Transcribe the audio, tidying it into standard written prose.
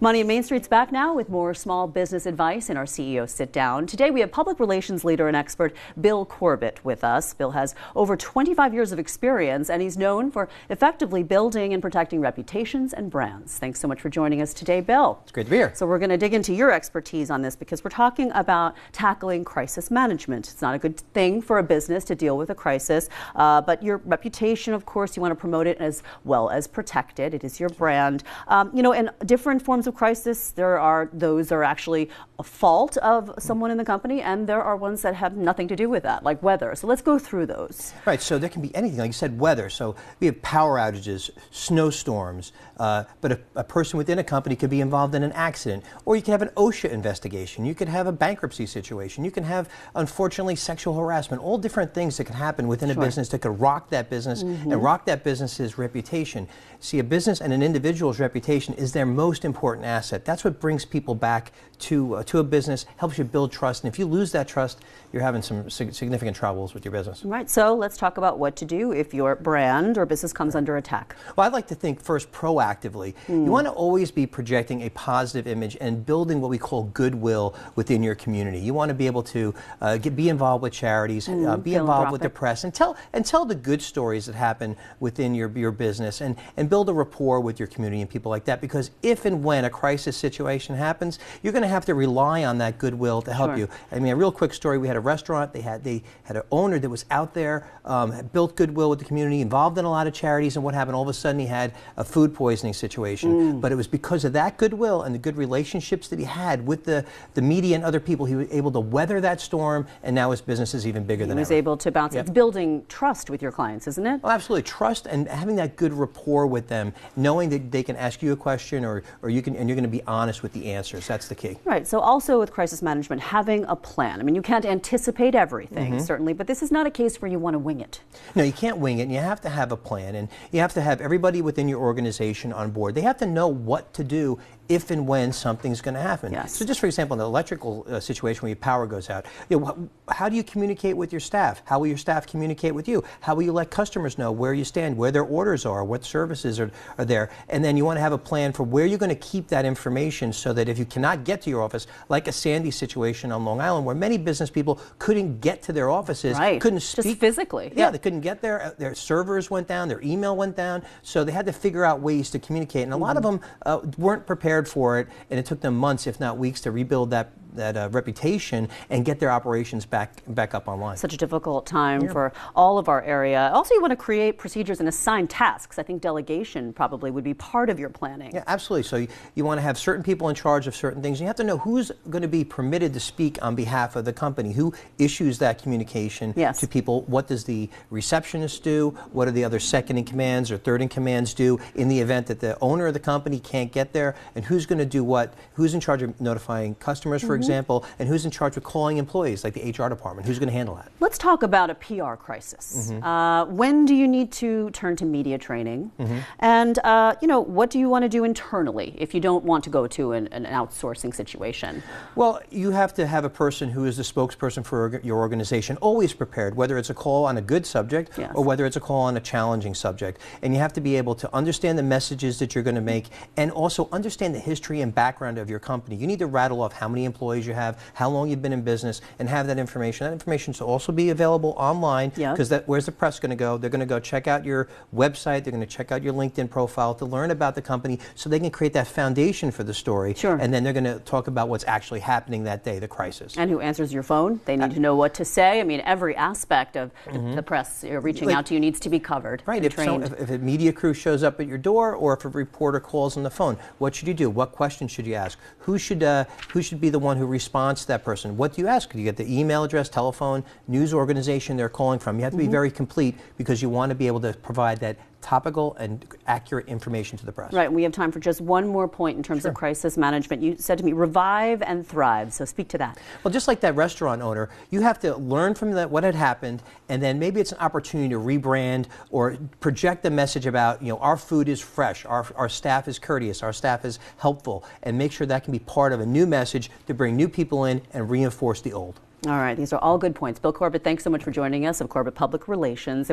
Money and Main Street's back now with more small business advice in our CEO Sit-Down. Today we have public relations leader and expert Bill Corbett with us. Bill has over 25 years of experience and he's known for effectively building and protecting reputations and brands. Thanks so much for joining us today, Bill. It's great to be here. So we're going to dig into your expertise on this because we're talking about tackling crisis management. It's not a good thing for a business to deal with a crisis, but your reputation, of course, you want to promote it as well as protect it. It is your brand. In different forms of crisis, there are those that are actually a fault of someone in the company, and there are ones that have nothing to do with that, like weather. So let's go through those. Right, so there can be anything, like you said, weather. So we have power outages, snowstorms, but a person within a company could be involved in an accident, or you can have an OSHA investigation, you could have a bankruptcy situation, you can have, unfortunately, sexual harassment, all different things that can happen within a business that could rock that business and rock that business's reputation. See, a business and an individual's reputation is their most important asset. That's what brings people back to a business, helps you build trust, and if you lose that trust, you're having some significant troubles with your business. Right, so let's talk about what to do if your brand or business comes under attack. Well, I'd like to think first proactively. You want to always be projecting a positive image and building what we call goodwill within your community. You want to be able to be involved with charities, be involved with the press, and tell the good stories that happen within your business, and build a rapport with your community and people like that, because if and when a crisis situation happens, you're going to have to rely on that goodwill to help you. I mean, a real quick story, we had a restaurant, they had an owner that was out there, built goodwill with the community, involved in a lot of charities, and what happened, all of a sudden he had a food poisoning situation. But it was because of that goodwill and the good relationships that he had with the media and other people, he was able to weather that storm, and now his business is even bigger than ever. He was able to bounce. It's building trust with your clients, isn't it? Oh, absolutely. Trust and having that good rapport with them, knowing that they can ask you a question or you're going to be honest with the answers. That's the key. Right. So also with crisis management, having a plan. I mean, you can't anticipate everything, certainly, but this is not a case where you want to wing it. No, you can't wing it, and you have to have a plan, and you have to have everybody within your organization on board. They have to know what to do if and when something's going to happen. Yes. So just for example, in the electrical situation where your power goes out, how do you communicate with your staff? How will your staff communicate with you? How will you let customers know where you stand, where their orders are, what services are there? And then you want to have a plan for where you're going to keep that information so that if you cannot get to your office, like a Sandy situation on Long Island where many business people couldn't get to their offices, couldn't speak. Just physically. Yeah, they couldn't get there. Their servers went down, their email went down, so they had to figure out ways to communicate. And a lot of them weren't prepared for it, and it took them months, if not weeks, to rebuild that reputation and get their operations back up online. Such a difficult time for all of our area. Also, you want to create procedures and assign tasks. I think delegation probably would be part of your planning. Yeah, absolutely. So you want to have certain people in charge of certain things. You have to know who's going to be permitted to speak on behalf of the company, who issues that communication to people. What does the receptionist do? What do the other second in commands or third in commands do in the event that the owner of the company can't get there? And who's going to do what? Who's in charge of notifying customers, for example, and who's in charge of calling employees, like the HR department? Who's going to handle that? Let's talk about a PR crisis. When do you need to turn to media training? And what do you want to do internally if you don't want to go to an outsourcing situation? Well, you have to have a person who is the spokesperson for your organization, always prepared, whether it's a call on a good subject or whether it's a call on a challenging subject. And you have to be able to understand the messages that you're going to make and also understand the history and background of your company. You need to rattle off how many employees you have, how long you've been in business, and have that information. That information should also be available online, because where's the press going to go? They're going to go check out your website, they're going to check out your LinkedIn profile to learn about the company so they can create that foundation for the story. And then they're going to talk about what's actually happening that day, the crisis. And who answers your phone? They need to know what to say. I mean, every aspect of the press reaching out to you needs to be covered. Right. If a media crew shows up at your door, or if a reporter calls on the phone, what should you do? What questions should you ask? Who should be the one who responds to that person? What do you ask? Do you get the email address, telephone, news organization they're calling from? You have to be very complete, because you want to be able to provide that topical and accurate information to the press. Right. We have time for just one more point in terms of crisis management. You said to me, revive and thrive. So speak to that. Well, just like that restaurant owner, you have to learn from what had happened, and then maybe it's an opportunity to rebrand or project a message about, our food is fresh, our staff is courteous, our staff is helpful, and make sure that can be part of a new message to bring new people in and reinforce the old. All right. These are all good points. Bill Corbett, thanks so much for joining us of Corbett Public Relations.